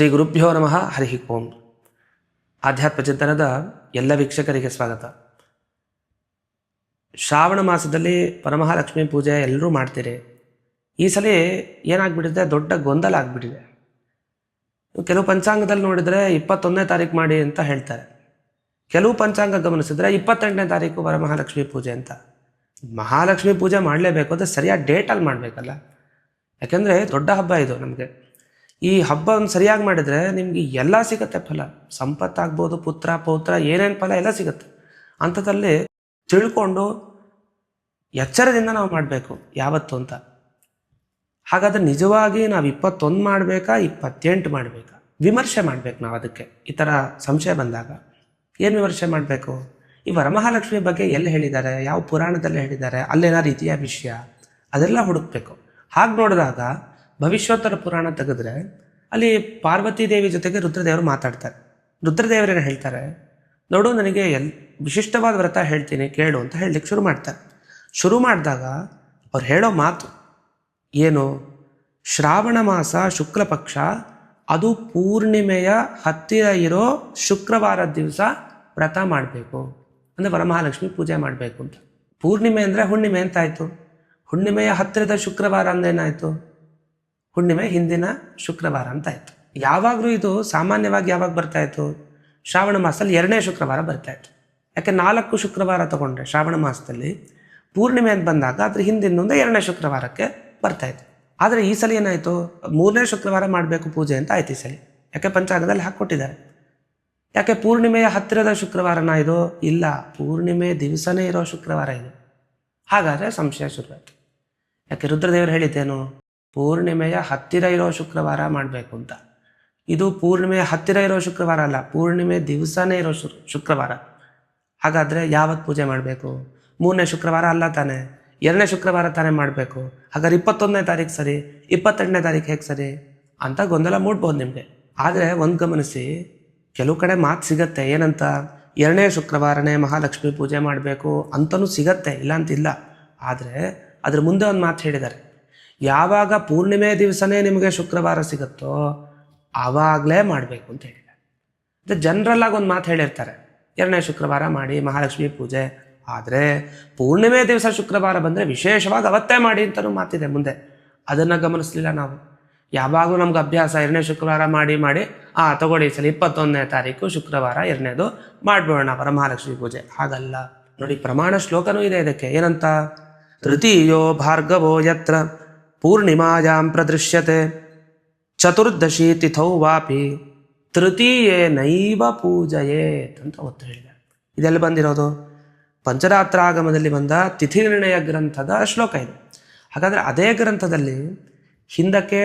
ಶ್ರೀ ಗುರುಭ್ಯೋ ನಮಃ. ಹರಿ ಓಂ. ಆಧ್ಯಾತ್ಮ ಚಿಂತನದ ಎಲ್ಲ ವೀಕ್ಷಕರಿಗೆ ಸ್ವಾಗತ. ಶ್ರಾವಣ ಮಾಸದಲ್ಲಿ ವರಮಹಾಲಕ್ಷ್ಮಿ ಪೂಜೆ ಎಲ್ಲರೂ ಮಾಡ್ತೀರಿ. ಈ ಸಲ ಏನಾಗ್ಬಿಟ್ಟಿದೆ, ದೊಡ್ಡ ಗೊಂದಲ ಆಗ್ಬಿಟ್ಟಿದೆ. ಕೆಲವು ಪಂಚಾಂಗದಲ್ಲಿ ನೋಡಿದರೆ 21ನೇ ತಾರೀಕು ಮಾಡಿ ಅಂತ ಹೇಳ್ತಾರೆ. ಕೆಲವು ಪಂಚಾಂಗ ಗಮನಿಸಿದ್ರೆ 28ನೇ ತಾರೀಕು ವರಮಹಾಲಕ್ಷ್ಮಿ ಪೂಜೆ ಅಂತ. ಮಹಾಲಕ್ಷ್ಮಿ ಪೂಜೆ ಮಾಡಲೇಬೇಕು ಅಂದರೆ ಸರಿಯಾದ ಡೇಟಲ್ಲಿ ಮಾಡಬೇಕಲ್ಲ. ಯಾಕೆಂದರೆ ದೊಡ್ಡ ಹಬ್ಬ ಇದು ನಮಗೆ. ಈ ಹಬ್ಬವನ್ನು ಸರಿಯಾಗಿ ಮಾಡಿದರೆ ನಿಮಗೆ ಎಲ್ಲ ಸಿಗುತ್ತೆ ಫಲ. ಸಂಪತ್ತಾಗ್ಬೋದು, ಪುತ್ರ ಪೌತ್ರ, ಏನೇನು ಫಲ ಎಲ್ಲ ಸಿಗುತ್ತೆ. ಅಂಥದ್ದಲ್ಲಿ ತಿಳ್ಕೊಂಡು ಎಚ್ಚರದಿಂದ ನಾವು ಮಾಡಬೇಕು ಯಾವತ್ತು ಅಂತ. ಹಾಗಾದರೆ ನಿಜವಾಗಿ ನಾವು 21 ಮಾಡಬೇಕಾ 28 ಮಾಡಬೇಕಾ ವಿಮರ್ಶೆ ಮಾಡಬೇಕು ನಾವು. ಅದಕ್ಕೆ ಈ ಥರ ಸಂಶಯ ಬಂದಾಗ ಏನು ವಿಮರ್ಶೆ ಮಾಡಬೇಕು? ಈ ವರಮಹಾಲಕ್ಷ್ಮಿ ಬಗ್ಗೆ ಎಲ್ಲಿ ಹೇಳಿದ್ದಾರೆ, ಯಾವ ಪುರಾಣದಲ್ಲಿ ಹೇಳಿದ್ದಾರೆ, ಅಲ್ಲೇನಾರು ರೀತಿಯ ವಿಷಯ ಅದೆಲ್ಲ ಹುಡುಕಬೇಕು. ಹಾಗೆ ನೋಡಿದಾಗ ಭವಿಷ್ಯೋತ್ತರ ಪುರಾಣ ತೆಗೆದ್ರೆ ಅಲ್ಲಿ ಪಾರ್ವತಿ ದೇವಿ ಜೊತೆಗೆ ರುದ್ರದೇವರು ಮಾತಾಡ್ತಾರೆ. ರುದ್ರದೇವರೇನು ಹೇಳ್ತಾರೆ, ನೋಡು ನನಗೆ ವಿಶಿಷ್ಟವಾದ ವ್ರತ ಹೇಳ್ತೀನಿ ಕೇಳು ಅಂತ ಹೇಳಲಿಕ್ಕೆ ಶುರು ಮಾಡ್ತಾರೆ. ಶುರು ಮಾಡಿದಾಗ ಅವ್ರು ಹೇಳೋ ಮಾತು ಏನು, ಶ್ರಾವಣ ಮಾಸ ಶುಕ್ಲ ಪಕ್ಷ, ಅದು ಪೂರ್ಣಿಮೆಯ ಹತ್ತಿರ ಇರೋ ಶುಕ್ರವಾರದ ದಿವಸ ವ್ರತ ಮಾಡಬೇಕು, ಅಂದರೆ ವರಮಹಾಲಕ್ಷ್ಮಿ ಪೂಜೆ ಮಾಡಬೇಕು ಅಂತ. ಪೂರ್ಣಿಮೆ ಅಂದರೆ ಹುಣ್ಣಿಮೆ ಅಂತ ಆಯಿತು. ಹುಣ್ಣಿಮೆಯ ಹತ್ತಿರದ ಶುಕ್ರವಾರ ಅಂದೇನಾಯಿತು, ಹುಣ್ಣಿಮೆ ಹಿಂದಿನ ಶುಕ್ರವಾರ ಅಂತ ಆಯಿತು. ಯಾವಾಗಲೂ ಇದು ಸಾಮಾನ್ಯವಾಗಿ ಯಾವಾಗ ಬರ್ತಾಯಿತ್ತು, ಶ್ರಾವಣ ಮಾಸದಲ್ಲಿ 2ನೇ ಶುಕ್ರವಾರ ಬರ್ತಾಯಿತ್ತು. ಯಾಕೆ 4 ಶುಕ್ರವಾರ ತಗೊಂಡ್ರೆ ಶ್ರಾವಣ ಮಾಸದಲ್ಲಿ ಪೂರ್ಣಿಮೆ ಅಂತ ಬಂದಾಗ ಅದ್ರ ಹಿಂದಿನೊಂದು 2ನೇ ಶುಕ್ರವಾರಕ್ಕೆ ಬರ್ತಾಯಿತ್ತು. ಆದರೆ ಈ ಸಲ ಏನಾಯಿತು, 3ನೇ ಶುಕ್ರವಾರ ಮಾಡಬೇಕು ಪೂಜೆ ಅಂತ ಆಯ್ತು ಈ ಸಲ. ಯಾಕೆ ಪಂಚಾಂಗದಲ್ಲಿ ಹಾಕ್ಕೊಟ್ಟಿದ್ದಾರೆ. ಯಾಕೆ ಪೂರ್ಣಿಮೆಯ ಹತ್ತಿರದ ಶುಕ್ರವಾರನ ಇದು? ಇಲ್ಲ, ಪೂರ್ಣಿಮೆ ದಿವಸನೇ ಇರೋ ಶುಕ್ರವಾರ ಇದು. ಹಾಗಾದರೆ ಸಂಶಯ ಶುರುವಾಯಿತು. ಯಾಕೆ ರುದ್ರದೇವರು ಹೇಳಿದ್ದೇನು, ಪೂರ್ಣಿಮೆಯ ಹತ್ತಿರ ಇರೋ ಶುಕ್ರವಾರ ಮಾಡಬೇಕು ಅಂತ. ಇದು ಪೂರ್ಣಿಮೆಯ ಹತ್ತಿರ ಇರೋ ಶುಕ್ರವಾರ ಅಲ್ಲ, ಪೂರ್ಣಿಮೆ ದಿವಸನೇ ಇರೋ ಶುಕ್ರವಾರ. ಹಾಗಾದರೆ ಯಾವತ್ತು ಪೂಜೆ ಮಾಡಬೇಕು? 3ನೇ ಶುಕ್ರವಾರ ಅಲ್ಲ ತಾನೆ, 2ನೇ ಶುಕ್ರವಾರ ತಾನೇ ಮಾಡಬೇಕು. ಹಾಗಾದ್ರೆ 21ನೇ ತಾರೀಕು ಸರಿ, 28ನೇ ತಾರೀಕು ಹೇಗೆ ಸರಿ ಅಂತ ಗೊಂದಲ ಮೂಡ್ಬೋದು ನಿಮಗೆ. ಆದರೆ ಒಂದು ಗಮನಿಸಿ, ಕೆಲವು ಕಡೆ ಮಾತು ಸಿಗತ್ತೆ ಏನಂತ, 2ನೇ ಶುಕ್ರವಾರನೇ ಮಹಾಲಕ್ಷ್ಮಿ ಪೂಜೆ ಮಾಡಬೇಕು ಅಂತಲೂ ಸಿಗತ್ತೆ, ಇಲ್ಲ ಅಂತಿಲ್ಲ. ಆದರೆ ಅದ್ರ ಮುಂದೆ ಒಂದು ಮಾತು ಹೇಳಿದ್ದಾರೆ, ಯಾವಾಗ ಪೂರ್ಣಿಮೆ ದಿವಸನೇ ನಿಮಗೆ ಶುಕ್ರವಾರ ಸಿಗುತ್ತೋ ಆವಾಗಲೇ ಮಾಡಬೇಕು ಅಂತ ಹೇಳಿದ್ದಾರೆ. ಅಂದರೆ ಜನರಲ್ಲಾಗಿ ಒಂದು ಮಾತು ಹೇಳಿರ್ತಾರೆ, 2ನೇ ಶುಕ್ರವಾರ ಮಾಡಿ ಮಹಾಲಕ್ಷ್ಮಿ ಪೂಜೆ. ಆದರೆ ಪೂರ್ಣಿಮೆ ದಿವಸ ಶುಕ್ರವಾರ ಬಂದರೆ ವಿಶೇಷವಾಗಿ ಅವತ್ತೇ ಮಾಡಿ ಅಂತಲೂ ಮಾತಿದೆ ಮುಂದೆ. ಅದನ್ನು ಗಮನಿಸಲಿಲ್ಲ ನಾವು. ಯಾವಾಗಲೂ ನಮ್ಗೆ ಅಭ್ಯಾಸ 2ನೇ ಶುಕ್ರವಾರ ಮಾಡಿ ತಗೊಳ್ಳಿ ಸಲ 21ನೇ ತಾರೀಕು ಶುಕ್ರವಾರ 2ನೇದು ಮಾಡ್ಬೋಣ ವರಮಹಾಲಕ್ಷ್ಮಿ ಪೂಜೆ. ಹಾಗಲ್ಲ ನೋಡಿ, ಪ್ರಮಾಣ ಶ್ಲೋಕನೂ ಇದೆ ಇದಕ್ಕೆ. ಏನಂತ, ತೃತೀಯೋ ಭಾರ್ಗವೋ ಯತ್ರ ಪೂರ್ಣಿಮಾಯಾಂ ಪ್ರದೃಶ್ಯತೆ ಚತುರ್ದಶಿ ತಿಥೌ ವಾಪಿ ತೃತೀಯೇ ನೈವ ಪೂಜಯೇತ್ ಅಂತ ಒತ್ತು ಹೇಳಿದ್ದಾರೆ. ಇದೆಲ್ಲ ಬಂದಿರೋದು ಪಂಚರಾತ್ರಾಗಮದಲ್ಲಿ ಬಂದ ತಿಥಿ ನಿರ್ಣಯ ಗ್ರಂಥದ ಶ್ಲೋಕ ಇದು. ಹಾಗಾದರೆ ಅದೇ ಗ್ರಂಥದಲ್ಲಿ ಹಿಂದಕ್ಕೆ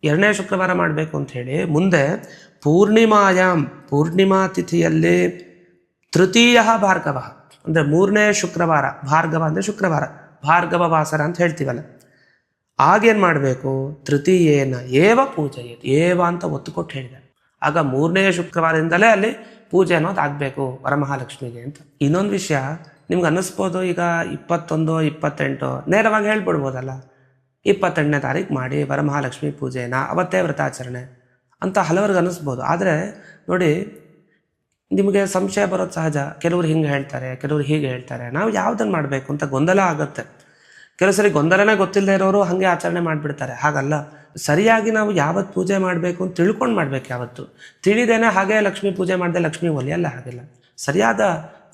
2ನೇ ಶುಕ್ರವಾರ ಮಾಡಬೇಕು ಅಂತ ಹೇಳಿ ಮುಂದೆ ಪೂರ್ಣಿಮಾ ತಿಥಿಯಲ್ಲಿ ತೃತೀಯ ಭಾರ್ಗವ ಅಂದರೆ 3ನೇ ಶುಕ್ರವಾರ, ಭಾರ್ಗವ ಅಂದರೆ ಶುಕ್ರವಾರ, ಭಾರ್ಗವ ವಾಸರ ಅಂತ ಹೇಳ್ತೀವಲ್ಲ, ಆಗೇನು ಮಾಡಬೇಕು, ತೃತೀಯೇನ ಏವ ಪೂಜೆಯೇತ್, ಏವ ಅಂತ ಒತ್ತು ಕೊಟ್ಟು ಹೇಳಿದ್ದಾರೆ. ಆಗ 3ನೇ ಶುಕ್ರವಾರದಿಂದಲೇ ಅಲ್ಲಿ ಪೂಜೆ ಅನ್ನೋದು ಆಗಬೇಕು ವರಮಹಾಲಕ್ಷ್ಮಿಗೆ ಅಂತ. ಇನ್ನೊಂದು ವಿಷಯ ನಿಮ್ಗೆ ಅನ್ನಿಸ್ಬೋದು, ಈಗ 21, 28 ನೇರವಾಗಿ ಹೇಳ್ಬಿಡ್ಬೋದಲ್ಲ, 28ನೇ ತಾರೀಕು ಮಾಡಿ ವರಮಹಾಲಕ್ಷ್ಮಿ ಪೂಜೆನ, ಅವತ್ತೇ ವ್ರತಾಚರಣೆ ಅಂತ ಹಲವರಿಗೆ ಅನ್ನಿಸ್ಬೋದು. ಆದರೆ ನೋಡಿ, ನಿಮಗೆ ಸಂಶಯ ಬರೋದು ಸಹಜ. ಕೆಲವರು ಹಿಂಗೆ ಹೇಳ್ತಾರೆ, ಕೆಲವರು ಹೀಗೆ ಹೇಳ್ತಾರೆ. ನಾವು ಯಾವುದನ್ನು ಮಾಡಬೇಕು ಅಂತ ಗೊಂದಲ ಆಗುತ್ತೆ. ಕೆಲವು ಸರಿ ಗೊಂದಲನೇ ಗೊತ್ತಿಲ್ಲದೆ ಇರೋರು ಹಾಗೆ ಆಚರಣೆ ಮಾಡಿಬಿಡ್ತಾರೆ. ಹಾಗಲ್ಲ, ಸರಿಯಾಗಿ ನಾವು ಯಾವತ್ತು ಪೂಜೆ ಮಾಡಬೇಕು ಅಂತ ತಿಳ್ಕೊಂಡು ಮಾಡಬೇಕು. ಯಾವತ್ತು ತಿಳಿದೇನೆ ಹಾಗೆ ಲಕ್ಷ್ಮೀ ಪೂಜೆ ಮಾಡಿದೆ ಲಕ್ಷ್ಮೀ ಒಲಿಯಲ್ಲ, ಹಾಗಿಲ್ಲ. ಸರಿಯಾದ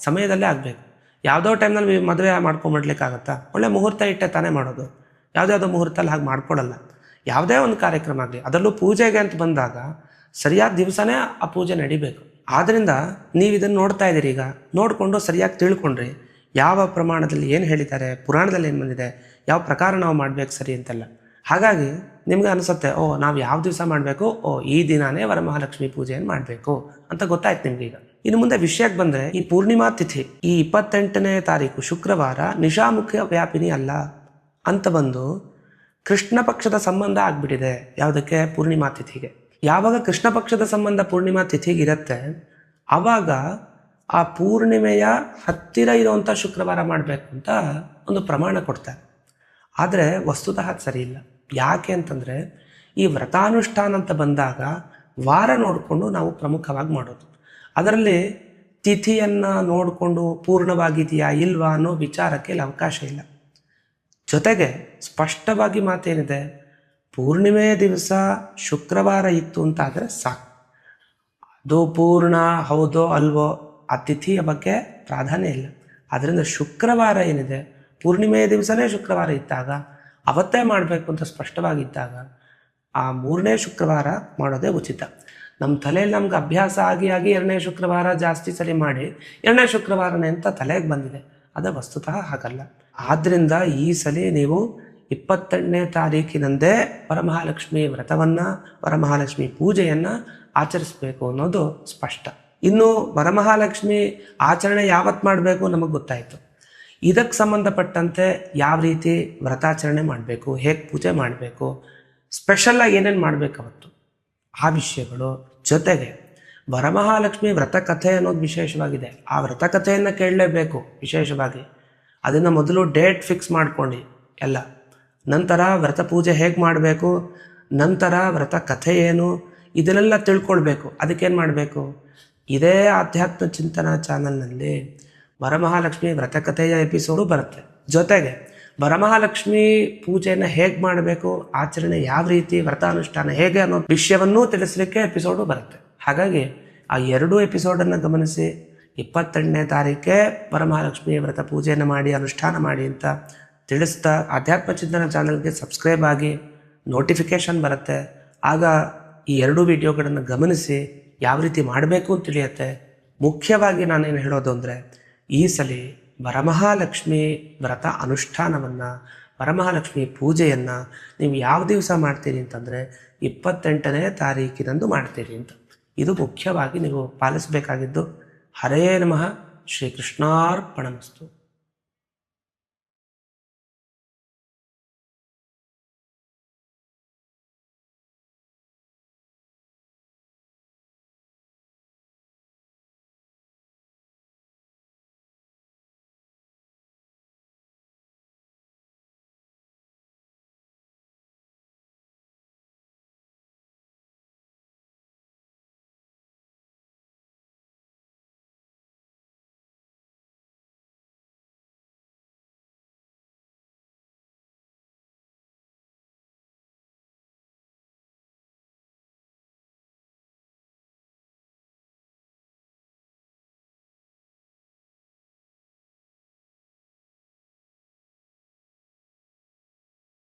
ಸಮಯದಲ್ಲೇ ಆಗಬೇಕು. ಯಾವುದೋ ಟೈಮ್ನಲ್ಲಿ ಮದುವೆ ಮಾಡ್ಕೊಂಬಿಡ್ಲಿಕ್ಕಾಗತ್ತಾ? ಒಳ್ಳೆ ಮುಹೂರ್ತ ಇಟ್ಟೆ ತಾನೇ ಮಾಡೋದು. ಯಾವುದ್ಯಾವುದೋ ಮುಹೂರ್ತಲ್ಲಿ ಹಾಗೆ ಮಾಡ್ಕೊಡಲ್ಲ. ಯಾವುದೇ ಒಂದು ಕಾರ್ಯಕ್ರಮ ಆಗಲಿ, ಅದರಲ್ಲೂ ಪೂಜೆಗೆ ಅಂತ ಬಂದಾಗ ಸರಿಯಾದ ದಿವಸನೇ ಆ ಪೂಜೆ ನಡಿಬೇಕು. ಆದ್ದರಿಂದ ನೀವು ಇದನ್ನು ನೋಡ್ತಾ ಇದ್ದೀರಿ. ಈಗ ನೋಡಿಕೊಂಡು ಸರಿಯಾಗಿ ತಿಳ್ಕೊಂಡ್ರಿ ಯಾವ ಪ್ರಮಾಣದಲ್ಲಿ ಏನು ಹೇಳಿದ್ದಾರೆ, ಪುರಾಣದಲ್ಲಿ ಏನು ಬಂದಿದೆ, ಯಾವ ಪ್ರಕಾರ ನಾವು ಮಾಡಬೇಕು ಸರಿ ಅಂತೆಲ್ಲ. ಹಾಗಾಗಿ ನಿಮ್ಗೆ ಅನಿಸುತ್ತೆ, ನಾವು ಯಾವ ದಿವಸ ಮಾಡಬೇಕು, ಈ ದಿನಾನೇ ವರಮಹಾಲಕ್ಷ್ಮಿ ಪೂಜೆಯನ್ನು ಮಾಡಬೇಕು ಅಂತ ಗೊತ್ತಾಯ್ತು ನಿಮ್ಗೆ. ಈಗ ಇನ್ನು ಮುಂದೆ ವಿಷಯಕ್ಕೆ ಬಂದರೆ, ಈ ಪೂರ್ಣಿಮಾ ತಿಥಿ ಈ 28ನೇ ತಾರೀಕು ಶುಕ್ರವಾರ ನಿಶಾಮುಖ ವ್ಯಾಪಿನಿ ಅಲ್ಲ ಅಂತ ಬಂದು ಕೃಷ್ಣ ಪಕ್ಷದ ಸಂಬಂಧ ಆಗ್ಬಿಟ್ಟಿದೆ. ಯಾವುದಕ್ಕೆ? ಪೂರ್ಣಿಮಾ ತಿಥಿಗೆ. ಯಾವಾಗ ಕೃಷ್ಣ ಪಕ್ಷದ ಸಂಬಂಧ ಪೂರ್ಣಿಮಾ ತಿಥಿಗಿರುತ್ತೆ ಆವಾಗ ಆ ಪೂರ್ಣಿಮೆಯ ಹತ್ತಿರ ಇರುವಂಥ ಶುಕ್ರವಾರ ಮಾಡಬೇಕು ಅಂತ ಒಂದು ಪ್ರಮಾಣ ಕೊಡ್ತಾರೆ. ಆದರೆ ವಸ್ತುತಃ ಸರಿ ಇಲ್ಲ. ಯಾಕೆ ಅಂತಂದರೆ ಈ ವ್ರತಾನುಷ್ಠಾನ ಅಂತ ಬಂದಾಗ ವಾರ ನೋಡಿಕೊಂಡು ನಾವು ಪ್ರಮುಖವಾಗಿ ಮಾಡೋದು. ಅದರಲ್ಲಿ ತಿಥಿಯನ್ನು ನೋಡಿಕೊಂಡು ಪೂರ್ಣವಾಗಿದೆಯಾ ಇಲ್ವಾ ಅನ್ನೋ ವಿಚಾರಕ್ಕೆ ಇಲ್ಲಿ ಅವಕಾಶ ಇಲ್ಲ. ಜೊತೆಗೆ ಸ್ಪಷ್ಟವಾಗಿ ಮಾತೇನಿದೆ, ಪೂರ್ಣಿಮೆಯ ದಿವಸ ಶುಕ್ರವಾರ ಇತ್ತು ಅಂತಾದರೆ ಸಾಕು. ಅದು ಪೂರ್ಣ ಹೌದೋ ಅಲ್ವೋ ಆ ತಿಥಿಯ ಬಗ್ಗೆ ಪ್ರಾಧಾನ್ಯ ಇಲ್ಲ. ಆದ್ದರಿಂದ ಶುಕ್ರವಾರ ಏನಿದೆ, ಪೂರ್ಣಿಮೆಯ ದಿವಸನೇ ಶುಕ್ರವಾರ ಇದ್ದಾಗ ಅವತ್ತೇ ಮಾಡಬೇಕು ಅಂತ ಸ್ಪಷ್ಟವಾಗಿದ್ದಾಗ ಆ 3ನೇ ಶುಕ್ರವಾರ ಮಾಡೋದೇ ಉಚಿತ. ನಮ್ಮ ತಲೆಯಲ್ಲಿ ನಮ್ಗೆ ಅಭ್ಯಾಸ ಆಗಿ 2ನೇ ಶುಕ್ರವಾರ ಜಾಸ್ತಿ ಸಲ ಮಾಡಿ 2ನೇ ಶುಕ್ರವಾರನೇ ಅಂತ ತಲೆಗೆ ಬಂದಿದೆ. ಅದು ವಸ್ತುತಃ ಹಾಗಲ್ಲ. ಆದ್ದರಿಂದ ಈ ಸಲ ನೀವು 28ನೇ ತಾರೀಕಿನಂದೇ ವರಮಹಾಲಕ್ಷ್ಮಿ ವ್ರತವನ್ನು, ವರಮಹಾಲಕ್ಷ್ಮಿ ಪೂಜೆಯನ್ನು ಆಚರಿಸಬೇಕು ಅನ್ನೋದು ಸ್ಪಷ್ಟ. ಇನ್ನು ವರಮಹಾಲಕ್ಷ್ಮಿ ಆಚರಣೆ ಯಾವತ್ತು ಮಾಡಬೇಕು ನಮಗೆ ಗೊತ್ತಾಯಿತು. ಇದಕ್ಕೆ ಸಂಬಂಧಪಟ್ಟಂತೆ ಯಾವ ರೀತಿ ವ್ರತಾಚರಣೆ ಮಾಡಬೇಕು, ಹೇಗೆ ಪೂಜೆ ಮಾಡಬೇಕು, ಸ್ಪೆಷಲಾಗಿ ಏನೇನು ಮಾಡಬೇಕು ಅವತ್ತು, ಆ ವಿಷಯಗಳು. ಜೊತೆಗೆ ವರಮಹಾಲಕ್ಷ್ಮಿ ವ್ರತಕಥೆ ಅನ್ನೋದು ವಿಶೇಷವಾಗಿದೆ. ಆ ವ್ರತಕಥೆಯನ್ನು ಕೇಳಲೇಬೇಕು ವಿಶೇಷವಾಗಿ. ಅದನ್ನು ಮೊದಲು ಡೇಟ್ ಫಿಕ್ಸ್ ಮಾಡ್ಕೊಂಡು ಎಲ್ಲ, ನಂತರ ವ್ರತ ಪೂಜೆ ಹೇಗೆ ಮಾಡಬೇಕು, ನಂತರ ವ್ರತ ಕಥೆ ಏನು, ಇದನ್ನೆಲ್ಲ ತಿಳ್ಕೊಳ್ಬೇಕು. ಅದಕ್ಕೇನು ಮಾಡಬೇಕು, ಇದೇ ಆಧ್ಯಾತ್ಮ ಚಿಂತನಾ ಚಾನಲ್ನಲ್ಲಿ ವರಮಹಾಲಕ್ಷ್ಮಿ ವ್ರತಕಥೆಯ ಎಪಿಸೋಡು ಬರುತ್ತೆ. ಜೊತೆಗೆ ವರಮಹಾಲಕ್ಷ್ಮಿ ಪೂಜೆಯನ್ನು ಹೇಗೆ ಮಾಡಬೇಕು, ಆಚರಣೆ ಯಾವ ರೀತಿ, ವ್ರತಾನುಷ್ಠಾನ ಹೇಗೆ ಅನ್ನೋ ವಿಷಯವನ್ನೂ ತಿಳಿಸ್ಲಿಕ್ಕೆ ಎಪಿಸೋಡು ಬರುತ್ತೆ. ಹಾಗಾಗಿ ಆ 2 ಎಪಿಸೋಡನ್ನು ಗಮನಿಸಿ 28ನೇ ತಾರೀಕೆ ವರಮಹಾಲಕ್ಷ್ಮಿ ವ್ರತ ಪೂಜೆಯನ್ನು ಮಾಡಿ ಅನುಷ್ಠಾನ ಮಾಡಿ ಅಂತ ತಿಳಿಸ್ತಾ, ಆಧ್ಯಾತ್ಮ ಚಿಂತನಾ ಚಾನಲ್ಗೆ ಸಬ್ಸ್ಕ್ರೈಬ್ ಆಗಿ ನೋಟಿಫಿಕೇಷನ್ ಬರುತ್ತೆ. ಆಗ ಈ 2 ವಿಡಿಯೋಗಳನ್ನು ಗಮನಿಸಿ ಯಾವ ರೀತಿ ಮಾಡಬೇಕು ಅಂತ ತಿಳಿಯುತ್ತೆ. ಮುಖ್ಯವಾಗಿ ನಾನೇನು ಹೇಳೋದು ಅಂದರೆ, ಈ ಸಲ ವರಮಹಾಲಕ್ಷ್ಮಿ ವ್ರತ ಅನುಷ್ಠಾನವನ್ನು, ವರಮಹಾಲಕ್ಷ್ಮಿ ಪೂಜೆಯನ್ನು ನೀವು ಯಾವ ದಿವಸ ಮಾಡ್ತೀರಿ ಅಂತಂದರೆ 28ನೇ ತಾರೀಕಿನಂದು ಮಾಡ್ತೀರಿ ಅಂತ. ಇದು ಮುಖ್ಯವಾಗಿ ನೀವು ಪಾಲಿಸಬೇಕಾಗಿದ್ದು. ಹರೇ ನಮಃ. ಶ್ರೀ ಕೃಷ್ಣಾರ್ಪಣಮಸ್ತು.